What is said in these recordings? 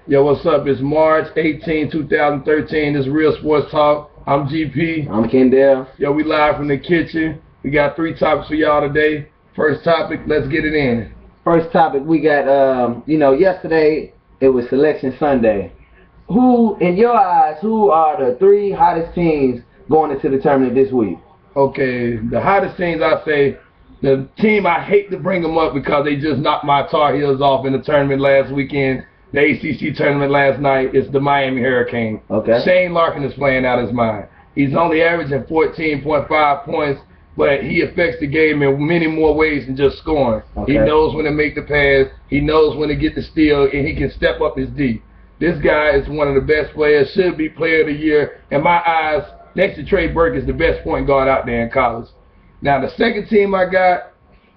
Yo, what's up? It's March 18, 2013. This is Real Sports Talk. I'm GP. I'm Kendall. Yo, we live from the kitchen. We got 3 topics for y'all today. First topic, let's get it in. First topic, we got, yesterday it was Selection Sunday. Who, in your eyes, who are the 3 hottest teams going into the tournament this week? Okay, the hottest teams, I say, the team I hate to bring them up because they just knocked my Tar Heels off in the tournament last weekend. The ACC tournament last night is the Miami Hurricane. Okay. Shane Larkin is playing out his mind. He's only averaging 14.5 points, but he affects the game in many more ways than just scoring. Okay. He knows when to make the pass. He knows when to get the steal, and he can step up his D. This guy is one of the best players, should be player of the year. In my eyes, next to Trey Burke, is the best point guard out there in college. Now, the second team I got,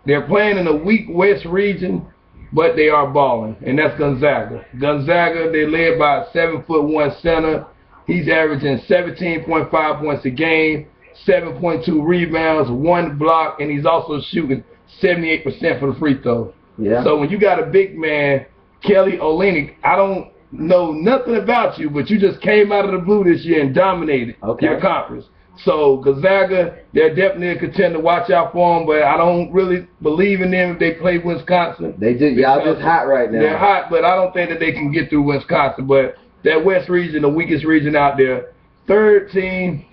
they're playing in a weak West region, but they are balling, and that's Gonzaga. Gonzaga, they're led by a 7'1" center. He's averaging 17.5 points a game, 7.2 rebounds, 1 block, and he's also shooting 78% for the free throw. Yeah. So when you got a big man, Kelly Olynyk, I don't know nothing about you, but you just came out of the blue this year and dominated your conference. So Gonzaga, they're definitely a contender. Watch out for them, but I don't really believe in them if they play Wisconsin. Y'all just hot right now. They're hot, but I don't think that they can get through Wisconsin. But that West region, the weakest region out there. Third team,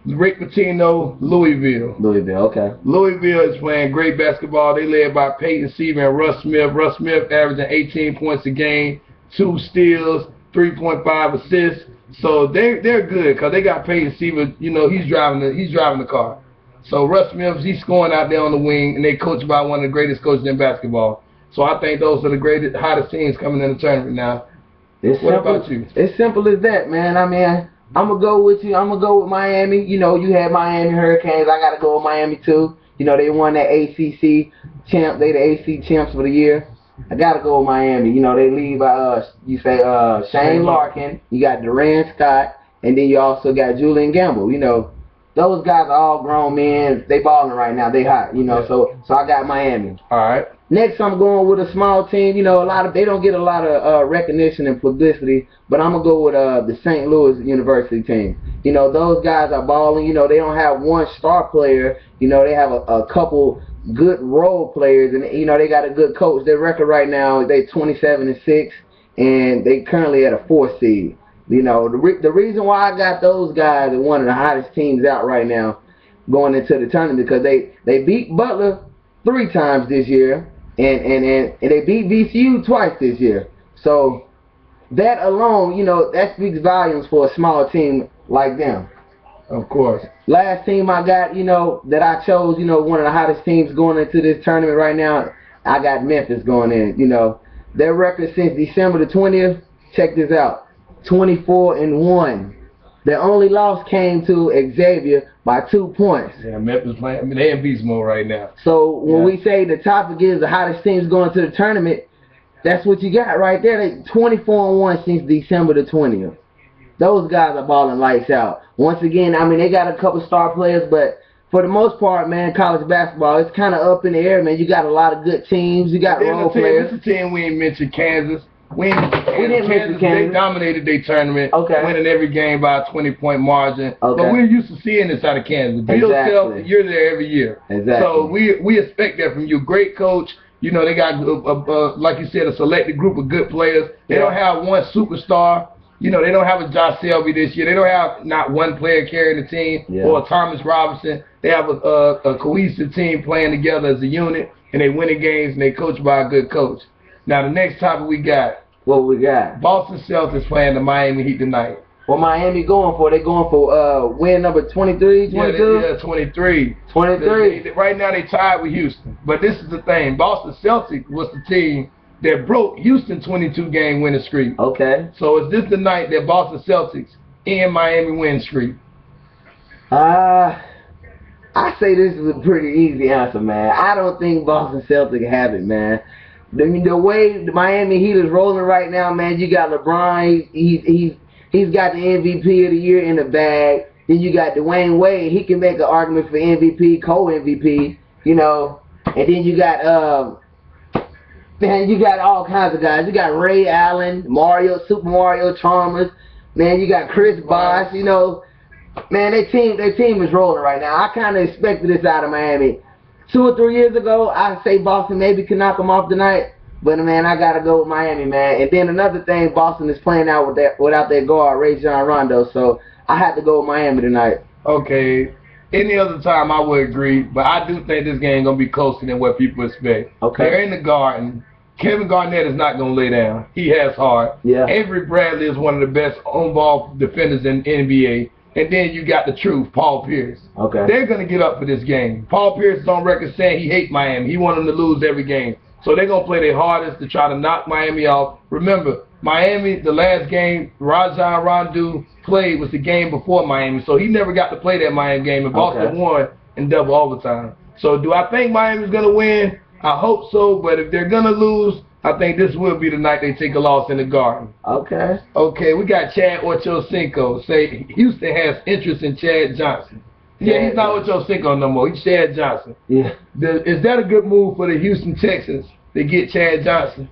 Rick Pitino, Louisville. Okay. Louisville is playing great basketball. They led by Peyton Seaver and Russ Smith. Russ Smith averaging 18 points a game, 2 steals, 3.5 assists. So they're good because they got Peyton Seaver. You know, he's driving the car. So Russ Smith, he's scoring out there on the wing, and they coached by one of the greatest coaches in basketball. So I think those are the greatest, hottest teams coming in the tournament now. What about you? It's simple as that, man. I mean, I'm going to go with you. I'm going to go with Miami. You know, you had Miami Hurricanes. I got to go with Miami, too. You know, they won that ACC champ. They the ACC champs for the year. I got to go with Miami. You know, they lead by, Shane Larkin. You got Durant Scott. And then you also got Julian Gamble. You know, those guys are all grown men. They balling right now. They hot, you know. Yeah. So I got Miami. All right. Next, I'm going with a small team. You know, they don't get a lot of recognition and publicity, but I'm gonna go with the St. Louis University team. You know, those guys are balling. You know, they don't have one star player. You know, they have a couple good role players, and you know they got a good coach. Their record right now, they 27-6, and they currently at a 4th seed. You know, the reason why I got those guys as one of the hottest teams out right now going into the tournament because they beat Butler 3 times this year. And they beat VCU twice this year. So that alone, you know, that speaks volumes for a small team like them. Of course. Last team I got, you know, that I chose, you know, one of the hottest teams going into this tournament right now, I got Memphis going in. You know, their record since December the 20th, check this out, 24-1. Their only loss came to Xavier by 2 points. Yeah, Memphis playing. I mean, they in beast mode right now. So when we say the topic is the hottest teams going to the tournament, that's what you got right there. They 24-1 since December the 20th. Those guys are balling lights out. Once again, I mean, they got a couple star players, but for the most part, man, college basketball, it's kind of up in the air, man. You got a lot of good teams. You got role players. It's a team we ain't mentioned, Kansas. We didn't mention Kansas. They dominated their tournament, winning every game by a 20-point margin. But we're used to seeing this out of Kansas. Bill Self, you're there every year. Exactly. So we expect that from you. Great coach. You know, they got, like you said, a selected group of good players. They don't have one superstar. You know, they don't have a Josh Selby this year. They don't have not one player carrying the team or a Thomas Robinson. They have a cohesive team playing together as a unit, and they winning games, and they coached by a good coach. Now, the next topic we got. What we got? Boston Celtics playing the Miami Heat tonight. What Miami going for? They going for win number 23, 22? Yeah, 23. 23. Right now they tied with Houston. But this is the thing. Boston Celtics was the team that broke Houston 22-game winning streak. Okay. So is this the night that Boston Celtics end Miami win streak? I say this is a pretty easy answer, man. I don't think Boston Celtics have it, man. The way the Miami Heat is rolling right now, man, you got LeBron, he's got the MVP of the year in the bag. Then you got Dwayne Wade, he can make an argument for MVP, co-MVP, you know. And then you got Man, you got all kinds of guys. You got Ray Allen, Super Mario Chalmers. Man, you got Chris Bosh. You know, man, their team is rolling right now. I kind of expected this out of Miami. 2 or 3 years ago, I'd say Boston maybe could knock them off tonight. But, man, I got to go with Miami, man. And then another thing, Boston is playing out without their guard, Rajon Rondo. So I had to go with Miami tonight. Okay. Any other time I would agree, but I do think this game going to be closer than what people expect. Okay. They're in the Garden. Kevin Garnett is not going to lay down. He has heart. Yeah. Avery Bradley is one of the best on-ball defenders in the NBA. And then you got the truth, Paul Pierce. Okay. They're going to get up for this game. Paul Pierce is on record saying he hates Miami. He wants them to lose every game. So they're going to play their hardest to try to knock Miami off. Remember, Miami, the last game Rajon Rondo played was the game before Miami. So he never got to play that Miami game. And Boston won in double overtime. So do I think Miami's going to win? I hope so. But if they're going to lose, I think this will be the night they take a loss in the Garden. Okay. Okay, we got Chad Ochocinco. Say Houston has interest in Chad Johnson. Yeah, he's not Ochocinco no more. He's Chad Johnson. Yeah. Is that a good move for the Houston Texans to get Chad Johnson?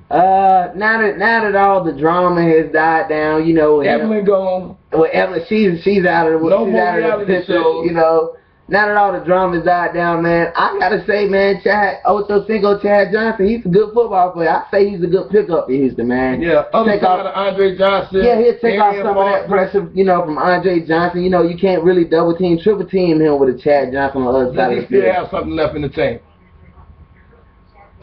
Now that all the drama has died down, you know. Evelyn gone. Well, Evelyn, she's out of the no more reality shows. You know. Now that all the drama's died down, man, I gotta say, man, Chad Johnson, he's a good football player. I say he's a good pickup in Houston, man. Yeah, other side of Andre Johnson. Yeah, he'll take off some of that pressure, you know, from Andre Johnson. You know, you can't really double team, triple team him with a Chad Johnson on the other side of the field. Does he still have something left in the tank?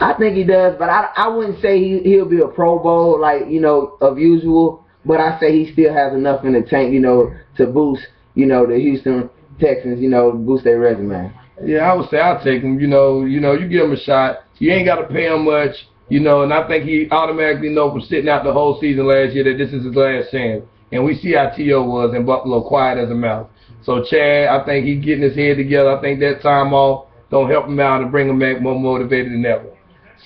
I think he does, but I wouldn't say he'll be a Pro Bowl like, you know, of usual. But I say he still has enough in the tank, you know, to boost, you know, the Houston Texans, you know, boost their resume. Yeah, I would say I'll take him. You know, you give him a shot. You ain't got to pay him much, you know, and I think he automatically know from sitting out the whole season last year that this is his last chance. And we see how T.O. was in Buffalo, quiet as a mouse. So Chad, I think he's getting his head together. I think that time off don't help him out and bring him back more motivated than ever.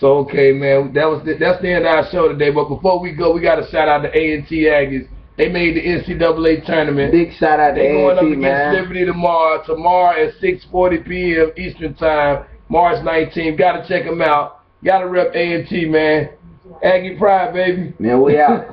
So, okay, man, that's the end of our show today. But before we go, we got to shout out the A&T Aggies. They made the NCAA tournament. Big shout out to A&T, man. They're going up against Liberty tomorrow at 6:40 p.m. Eastern Time, March 19th. Got to check them out. Got to rep A&T, man. Aggie pride, baby. Man, we out.